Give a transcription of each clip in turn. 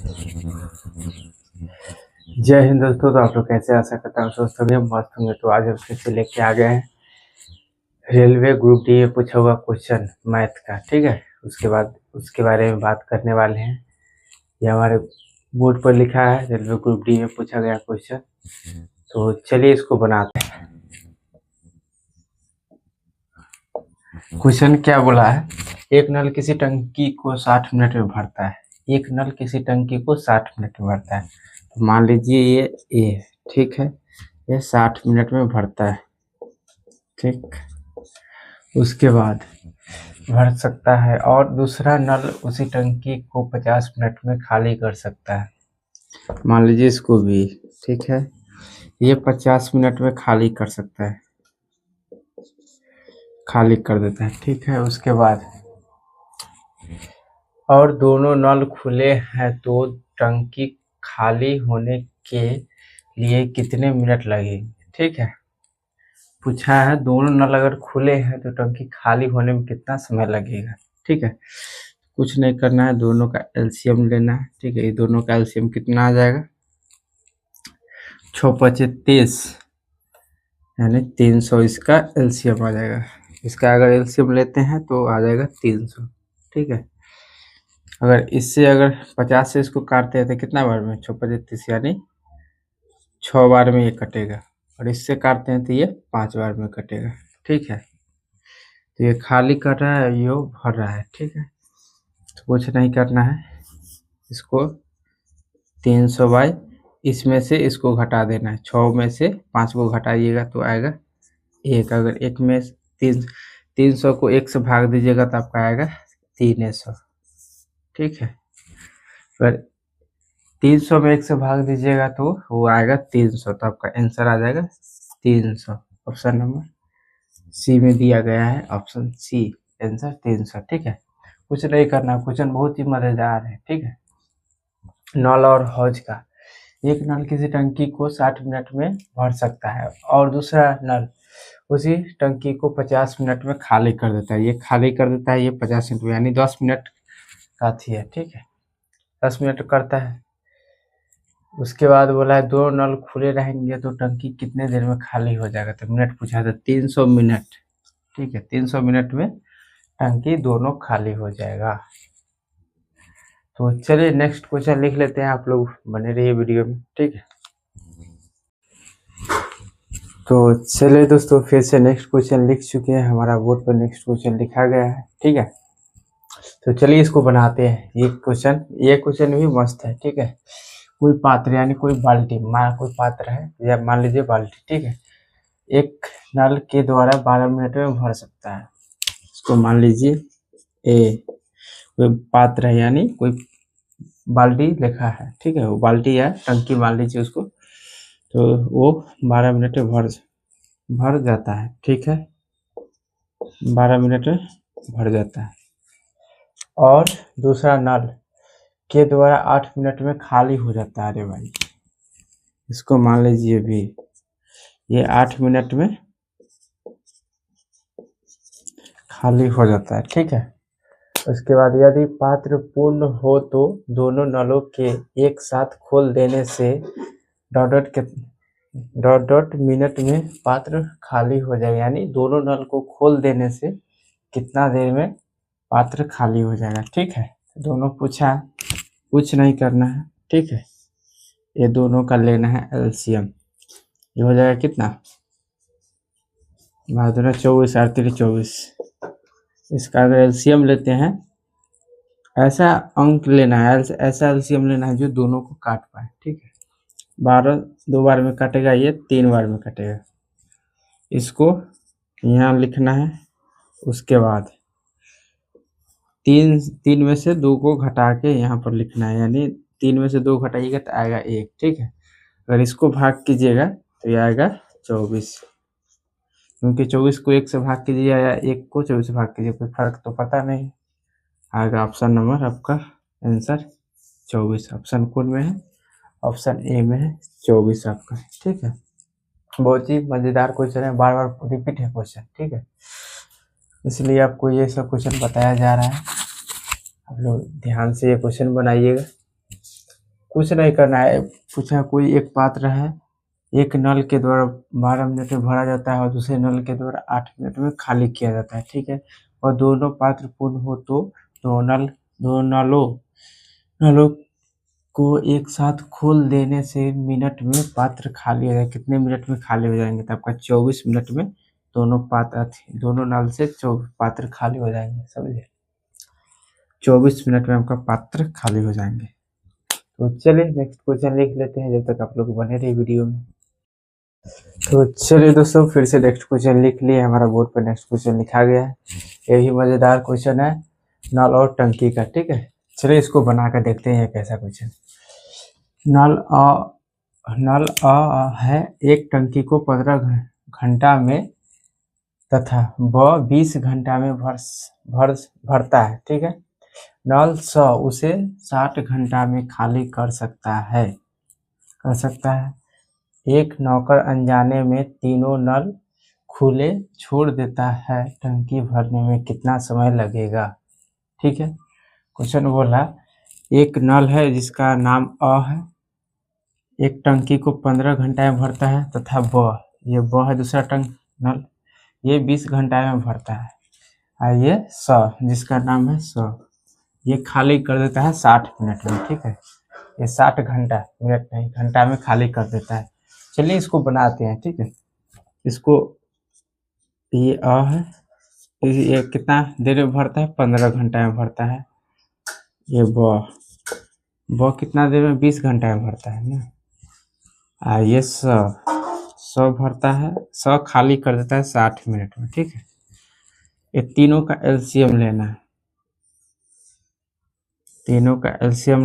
जय हिंद दोस्तों। तो आप लोग कैसे, आशा करता हूँ दोस्त सभी मस्त होंगे। तो आज हम फिर से लेके आ गए हैं रेलवे ग्रुप डी में पूछा हुआ क्वेश्चन मैथ का। ठीक है, उसके बाद उसके बारे में बात करने वाले हैं। ये हमारे बोर्ड पर लिखा है रेलवे ग्रुप डी में पूछा गया क्वेश्चन। तो चलिए इसको बनाते हैं। क्वेश्चन क्या बोला है, एक नल किसी टंकी को 60 मिनट में भरता है। एक नल किसी टंकी को 60 मिनट में भरता है। तो मान लीजिए ये ए, ठीक है, ये 60 मिनट में भरता है। ठीक, उसके बाद भर सकता है और दूसरा नल उसी टंकी को 50 मिनट में खाली कर सकता है। मान लीजिए इसको भी, ठीक है, ये 50 मिनट में खाली कर सकता है, खाली कर देता है। ठीक है, उसके बाद और दोनों नल खुले हैं तो टंकी खाली होने के लिए कितने मिनट लगेंगे। ठीक है, पूछा है दोनों नल अगर खुले हैं तो टंकी खाली होने में कितना समय लगेगा। ठीक है, कुछ नहीं करना है, दोनों का एलसीएम लेना है। ठीक है, ये दोनों का एलसीएम कितना आ जाएगा, 6 पचे 30 यानी 300 इसका एलसीएम आ जाएगा। इसका अगर एलसीएम लेते हैं तो आ जाएगा 300। ठीक है, अगर इससे अगर 50 से इसको काटते हैं तो कितना बार में, 6 पचे 30 यानी 6 बार में ये कटेगा, और इससे काटते हैं तो ये 5 बार में कटेगा। ठीक है, तो ये खाली कर रहा है, ये भर रहा है। ठीक है, तो कुछ नहीं करना है, इसको 300 बाई इसमें से इसको घटा देना है। 6 में से 5 को घटाइएगा तो आएगा 1। अगर 1 में 300 को 1 से भाग दीजिएगा तो आपका आएगा 300। ठीक है, अगर 300 में 1 से भाग दीजिएगा तो वो आएगा 300, तो आपका आंसर आ जाएगा 300। ऑप्शन नंबर सी में दिया गया है, ऑप्शन सी, आंसर 300। ठीक है, कुछ नहीं करना, क्वेश्चन बहुत ही मजेदार है। ठीक है, नल और हौज का, एक नल किसी टंकी को 60 मिनट में भर सकता है और दूसरा नल उसी टंकी को 50 मिनट में खाली कर देता है। ये खाली कर देता है, ये 50 मिनट में यानी 10 मिनट का थी है। ठीक है, 10 मिनट करता है। उसके बाद बोला है दो नल खुले रहेंगे तो टंकी कितने देर में खाली हो जाएगा। तो मिनट पूछा था, 300 मिनट। ठीक है, 300 मिनट में टंकी दोनों खाली हो जाएगा। तो चलिए नेक्स्ट क्वेश्चन लिख लेते हैं, आप लोग बने रहिए वीडियो में। ठीक है, तो चलिए दोस्तों फिर से नेक्स्ट क्वेश्चन लिख चुके हैं, हमारा बोर्ड पर नेक्स्ट क्वेश्चन लिखा गया है। ठीक है, तो चलिए इसको बनाते हैं। ये क्वेश्चन भी मस्त है। ठीक है, कोई पात्र यानी कोई बाल्टी, कोई पात्र है या मान लीजिए बाल्टी। ठीक है, एक नल के द्वारा 12 मिनट में भर सकता है। इसको मान लीजिए ए, कोई पात्र है यानी कोई बाल्टी लिखा है। ठीक है, वो बाल्टी या टंकी मान लीजिए उसको, तो वो 12 मिनट में भर जाता है। ठीक है, 12 मिनट में भर जाता है और दूसरा नल के द्वारा 8 मिनट में खाली हो जाता है। अरे भाई, इसको मान लीजिए भी, ये 8 मिनट में खाली हो जाता है। ठीक है, उसके बाद यदि पात्र पूर्ण हो तो दोनों नलों के एक साथ खोल देने से डॉट मिनट में पात्र खाली हो जाएगा। यानी दोनों नल को खोल देने से कितना देर में पात्र खाली हो जाएगा। ठीक है, दोनों पूछा, कुछ नहीं करना है। ठीक है, ये दोनों का लेना है एलसीएम। ये हो जाएगा कितना, 24 8 24। इसका अगर एलसीएम लेते हैं, ऐसा अंक लेना है, ऐसा एलसीएम लेना है जो दोनों को काट पाए। ठीक है, 12 2 बार में कटेगा, ये 3 बार में कटेगा। इसको यहाँ लिखना है, उसके बाद 3 में से 2 को घटा के यहाँ पर लिखना है, यानी 3 में से 2 घटाइएगा तो आएगा 1। ठीक है, अगर इसको भाग कीजिएगा तो ये आएगा 24, क्योंकि 24 को 1 से भाग कीजिए या 1 को 24 से भाग कीजिए, कोई फर्क तो पता नहीं आएगा। ऑप्शन नंबर आपका आंसर 24। ऑप्शन कौन में है, ऑप्शन ए में है 24 आपका। ठीक है, बहुत ही मज़ेदार क्वेश्चन है, बार बार रिपीट है क्वेश्चन। ठीक है, इसलिए आपको ये सब क्वेश्चन बताया जा रहा है। आप लोग ध्यान से ये क्वेश्चन बनाइएगा। कुछ नहीं करना है। पूछा कोई एक पात्र है, एक नल के द्वारा 12 मिनट में भरा जाता है और दूसरे नल के द्वारा 8 मिनट में खाली किया जाता है, ठीक है। और दोनों पात्र पूर्ण हो तो दो नलों को एक साथ खोल देने से मिनट में पात्र खाली हो जाए। कितने मिनट में खाली हो जाएंगे? तो आपका 24 मिनट में दोनों नल से पात्र खाली हो जाएंगे, समझे। 24 मिनट में आपका पात्र खाली हो जाएंगे। तो चलिए नेक्स्ट क्वेश्चन लिख लेते हैं, जब तक आप लोग बने रहे वीडियो में। तो चलिए दोस्तों, फिर से नेक्स्ट क्वेश्चन लिख लिए। हमारा बोर्ड पर नेक्स्ट क्वेश्चन लिखा गया है। ये भी मजेदार क्वेश्चन है, नल और टंकी का, ठीक है। चलिए इसको बनाकर देखते हैं कैसा क्वेश्चन। नल है, एक टंकी को 15 घंटा में तथा वह 20 घंटा में भरता है, ठीक है। नल उसे 60 घंटा में खाली कर सकता है। एक नौकर अनजाने में तीनों नल खुले छोड़ देता है, टंकी भरने में कितना समय लगेगा, ठीक है। क्वेश्चन बोला एक नल है जिसका नाम है, एक टंकी को 15 घंटा में भरता है तथा ये है दूसरा नल, ये 20 घंटा में भरता है। और ये जिसका नाम है ये खाली कर देता है 60 मिनट में, ठीक है। ये 60 घंटा, मिनट नहीं घंटा में खाली कर देता है। चलिए इसको बनाते हैं, ठीक है। इसको ये है, ये कितना देर में भरता है? 15 घंटा में भरता है। ये कितना देर में? 20 घंटा में भरता है ना। ये भरता है, खाली कर देता है 60 मिनट में, ठीक है। ये तीनों का एलसीएम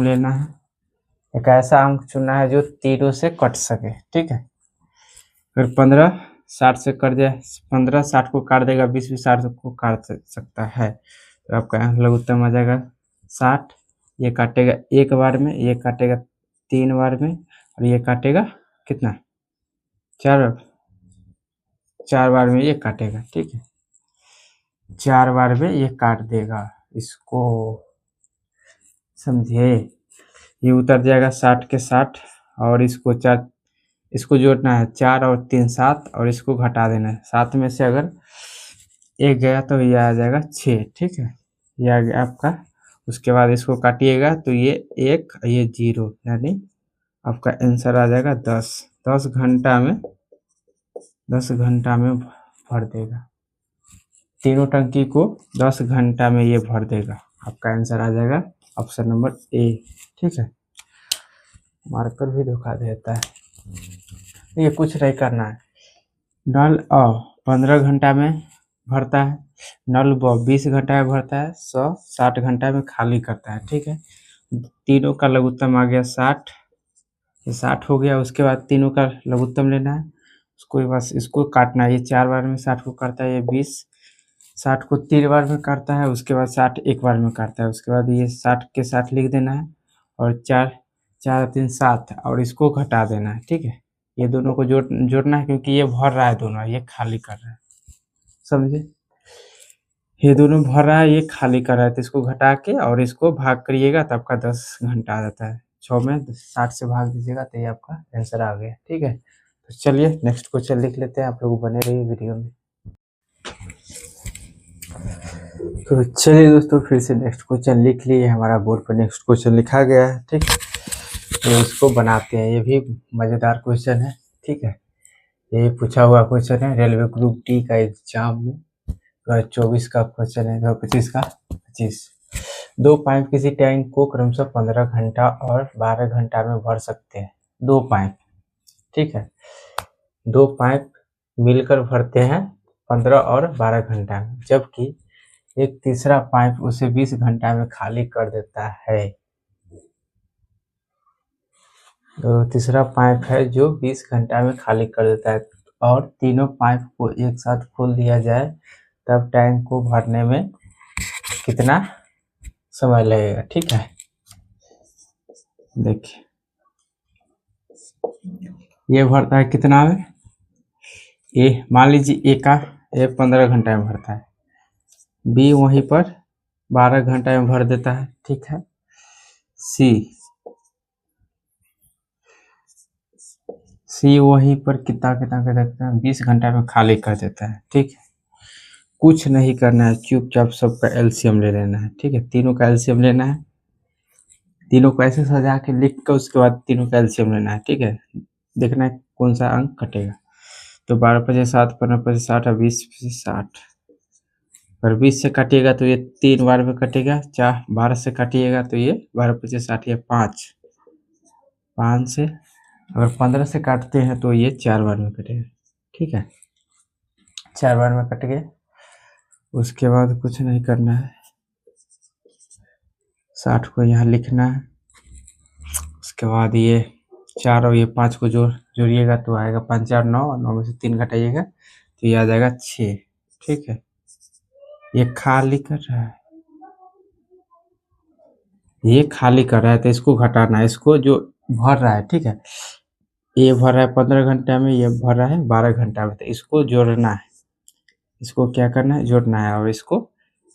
लेना है, एक ऐसा अंक चुनना है जो तीनों से कट सके, ठीक है। फिर 15 60 से कट जाए, 15 60 को काट देगा, 20 भी 60 को काट सकता है। तो आपका लघुत्तम आ जाएगा 60। ये काटेगा एक बार में, ये काटेगा 3 बार में, और ये काटेगा कितना? 4 बार में ये काटेगा, ठीक है। 4 बार में ये काट देगा, इसको समझे। ये उतर जाएगा 60 के 60, और इसको जोड़ना है 4 और 3 7, और इसको घटा देना है। 7 में से अगर एक गया तो ये आ जाएगा 6, ठीक है। ये आ गया आपका। उसके बाद इसको काटिएगा तो ये 1, ये 0, यानी आपका आंसर आ जाएगा 10। 10 घंटा में भर देगा, तीनों टंकी को 10 घंटा में ये भर देगा। आपका आंसर आ जाएगा ऑप्शन नंबर ए, ठीक है। मार्कर भी धोखा देता है। ये कुछ नहीं करना है। नल 15 घंटा में भरता है, नल 20 घंटा में भरता है, 60 घंटा में खाली करता है, ठीक है। तीनों का लघुत्तम आ गया 60, ये 60 हो गया। उसके बाद तीनों का लघुत्तम लेना है, उसको बस इसको काटना है। ये 4 बार में 60 को काटता है, ये 20 60 को 3 बार में काटता है, उसके बाद 60 एक बार में काटता है। उसके बाद ये 60 के 60 लिख देना है, और 4 3 7, और इसको घटा देना है, ठीक है। ये दोनों को जोड़ना है, क्योंकि ये भर रहा है दोनों, ये खाली कर रहा है, समझे। ये दोनों भर रहा है, ये खाली कर रहा है, तो इसको घटा के और इसको भाग करिएगा तो आपका 10 घंटा आ जाता है। 6 में 60 से भाग दीजिएगा तो ये आपका आंसर आ गया, ठीक है। तो चलिए नेक्स्ट क्वेश्चन लिख लेते हैं, आप लोग बने रहिए वीडियो में। तो चलिए दोस्तों, फिर से नेक्स्ट क्वेश्चन लिख लिए। हमारा बोर्ड पर नेक्स्ट क्वेश्चन लिखा गया है, ठीक है। तो इसको बनाते हैं। ये भी मज़ेदार क्वेश्चन है, ठीक है। ये पूछा हुआ क्वेश्चन है रेलवे ग्रुप डी का एग्जाम में, 2024 का क्वेश्चन है, 2025 का 25। 2 पाइप किसी टैंक को क्रमशः 15 घंटा और 12 घंटा में भर सकते हैं। 2 पाइप, ठीक है। 2 पाइप मिलकर भरते हैं 15 और 12 घंटा में, जबकि एक तीसरा पाइप उसे 20 घंटा में खाली कर देता है। तो तीसरा पाइप है जो 20 घंटा में खाली कर देता है, और तीनों पाइप को एक साथ खोल दिया जाए तब टैंक को भरने में कितना समय लगेगा, ठीक है। देखिए ये भरता है कितना में, ए मान लीजिए ए 15 घंटा में भरता है, बी वहीं पर 12 घंटा में भर देता है, ठीक है। सी सी वहीं पर कितना कितना कर देता है, 20 घंटा में खाली कर देता है। ठीक है, कुछ नहीं करना है, चुपचाप सबका एलसीएम ले लेना है। ठीक है, तीनों का एलसीएम लेना है, तीनों को ऐसे सजा के लिख कर उसके बाद तीनों का एलसीएम लेना है। ठीक है, देखना है कौन सा अंक कटेगा। तो 12×5 = 7, 15×5 = 60 और 20×5 = 60। और 20 से काटिएगा तो ये 3 बार में कटेगा। 12 से काटिएगा तो ये 12×5 = 60 या 5 से। अगर 15 से काटते हैं तो ये 4 बार में कटेगा। ठीक है, 4 बार में कट गया। उसके बाद कुछ नहीं करना है, 60 को यहाँ लिखना है। उसके बाद ये 4 और ये 5 को जोड़िएगा तो आएगा 5 4 9, और 9 में से 3 घटाइएगा तो ये आ जाएगा 6। ठीक है, ये खाली कर रहा है, ये खाली कर रहा है तो इसको घटाना है, इसको जो भर रहा है। ठीक है, ये भर रहा है 15 घंटा में, ये भर रहा है 12 घंटा में, तो इसको जोड़ना है। इसको क्या करना है, जोड़ना है। और इसको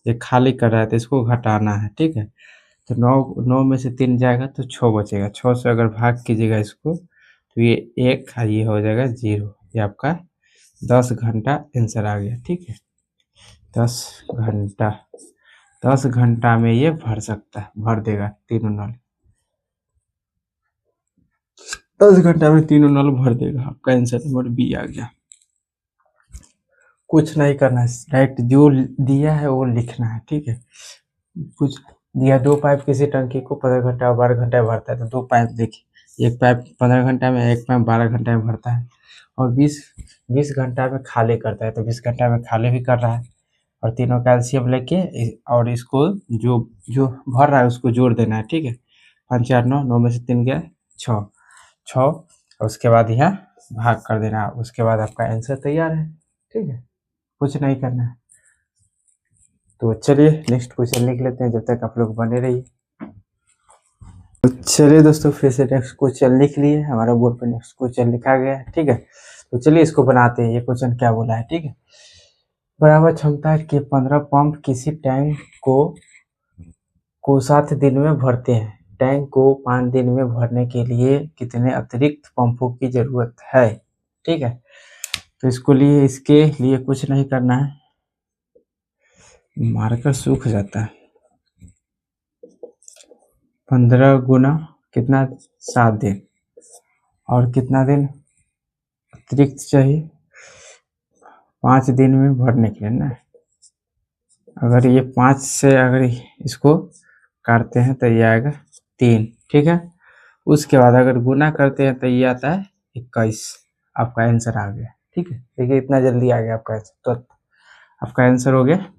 ये खाली कर रहा है तो इसको घटाना है। ठीक है, तो 9 में से 3 जाएगा तो 6 बचेगा। 6 से अगर भाग कीजिएगा इसको तो ये 1, ये हो जाएगा 0। ये आपका 10 घंटा आंसर आ गया। ठीक है, 10 घंटा, 10 घंटा में ये भर सकता है, भर देगा तीनों नल। 10 घंटा में तीनों नल भर देगा। आपका आंसर नंबर बी आ गया। कुछ नहीं करना है, डायरेक्ट जो दिया है वो लिखना है। ठीक है, कुछ दिया, 2 पाइप किसी टंकी को 15 घंटा और 12 घंटा में भरता है, तो 2 पाइप देखिए, एक पाइप 15 घंटा में, एक पाइप 12 घंटा में भरता है, और 20 घंटा में खाली करता है, तो 20 घंटा में खाली भी कर रहा है। और तीनों का एलसीएम लेके और इसको जो जो भर रहा है उसको जोड़ देना है। ठीक है, 5 4 9, 9 में से 3 गया 6, 6, और उसके बाद यहाँ भाग कर देना। उसके बाद आपका आंसर तैयार है। ठीक है, कुछ नहीं करना है। तो चलिए नेक्स्ट क्वेश्चन लिख लेते हैं, जब तक आप लोग बने रहिए। तो चलिए दोस्तों, फिर से नेक्स्ट क्वेश्चन लिख लिए, हमारा बोर्ड पे नेक्स्ट क्वेश्चन लिखा गया है। ठीक है, तो चलिए इसको बनाते हैं। ये क्वेश्चन क्या बोला है। ठीक है, बराबर क्षमता के 15 पंप किसी टैंक को 7 दिन में भरते हैं। टैंक को 5 दिन में भरने के लिए कितने अतिरिक्त पंपों की जरूरत है। ठीक है, तो इसके लिए कुछ नहीं करना है, मार्कर सूख जाता है। 15 गुना कितना, 7 दिन, और कितना दिन अतिरिक्त चाहिए, 5 दिन में भरने के लिए ना। अगर ये 5 से अगर इसको काटते हैं तो ये आएगा 3। ठीक है, उसके बाद अगर गुना करते हैं तो ये आता है 21। आपका आंसर आ गया। ठीक है, देखिए इतना जल्दी आ गया आपका आंसर। तो आपका आंसर हो गया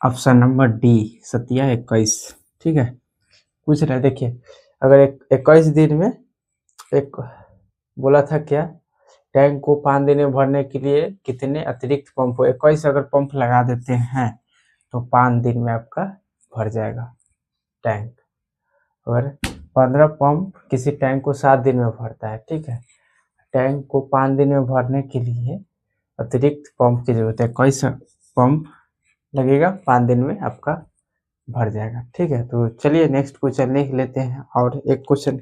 ऑप्शन नंबर डी, 21। ठीक है, पूछ रहे देखिए, अगर 21 दिन में एक बोला था क्या, टैंक को 5 दिन में भरने के लिए कितने अतिरिक्त पंप, 21 अगर पंप लगा देते हैं तो 5 दिन में आपका भर जाएगा टैंक। और 15 पंप किसी टैंक को 7 दिन में भरता है। ठीक है, टैंक को 5 दिन में भरने के लिए अतिरिक्त पंप की जरूरत है, 21 पंप लगेगा, 5 दिन में आपका भर जाएगा। ठीक है, तो चलिए नेक्स्ट क्वेश्चन लिख लेते हैं और एक क्वेश्चन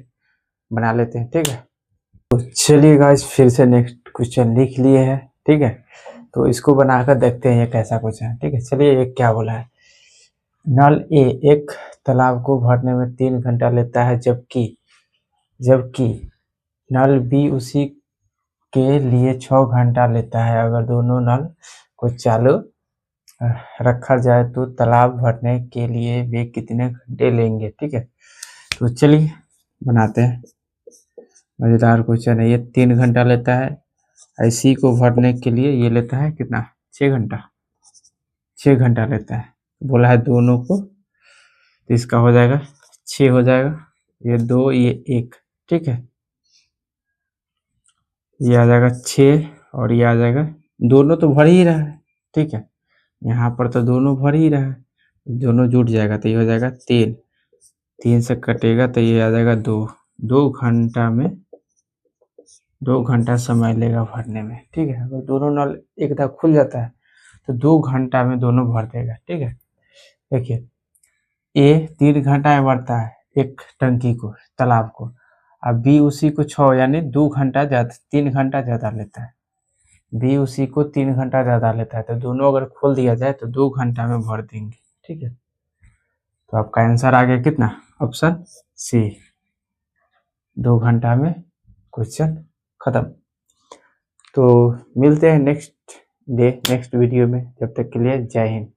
बना लेते हैं। ठीक है, तो चलिए गाइस फिर से नेक्स्ट क्वेश्चन लिख लिए हैं। ठीक है, तो इसको बनाकर देखते हैं ये कैसा क्वेश्चन है। ठीक है, चलिए एक क्या बोला है, नल ए एक तालाब को भरने में 3 घंटा लेता है, जबकि नल बी उसी के लिए 6 घंटा लेता है। अगर दोनों नल को चालू रखा जाए तो तालाब भरने के लिए वे कितने घंटे लेंगे। ठीक है, तो चलिए बनाते हैं। मज़ेदार क्वेश्चन है ये। 3 घंटा लेता है, इसी को भरने के लिए ये लेता है कितना, 6 घंटा, 6 घंटा लेता है। बोला है दोनों को, तो इसका हो जाएगा 6 हो जाएगा, ये 2 ये 1। ठीक है, ये आ जाएगा 6 और ये आ जाएगा, दोनों तो भर ही रहा है। ठीक है, यहाँ पर तो दोनों भर ही रहा है, दोनों जुट जाएगा तो ये हो जाएगा 3। 3 से कटेगा तो ये आ जाएगा 2। 2 घंटा में, 2 घंटा समय लेगा भरने में। ठीक है, अगर दोनों नल एक दम खुल जाता है तो 2 घंटा में दोनों भर देगा। ठीक है, देखिए ए 3 घंटा में भरता है एक टंकी को, तालाब को, अब बी उसी को 6 यानी 2 घंटा ज़्यादा 3 घंटा ज़्यादा लेता है, बी उसी को 3 घंटा ज़्यादा लेता है, तो दोनों अगर खोल दिया जाए तो 2 घंटा में भर देंगे। ठीक है, तो आपका आंसर आ गया कितना, ऑप्शन सी, 2 घंटा में क्वेश्चन खत्म। तो मिलते हैं नेक्स्ट वीडियो में, जब तक के लिए जय हिंद।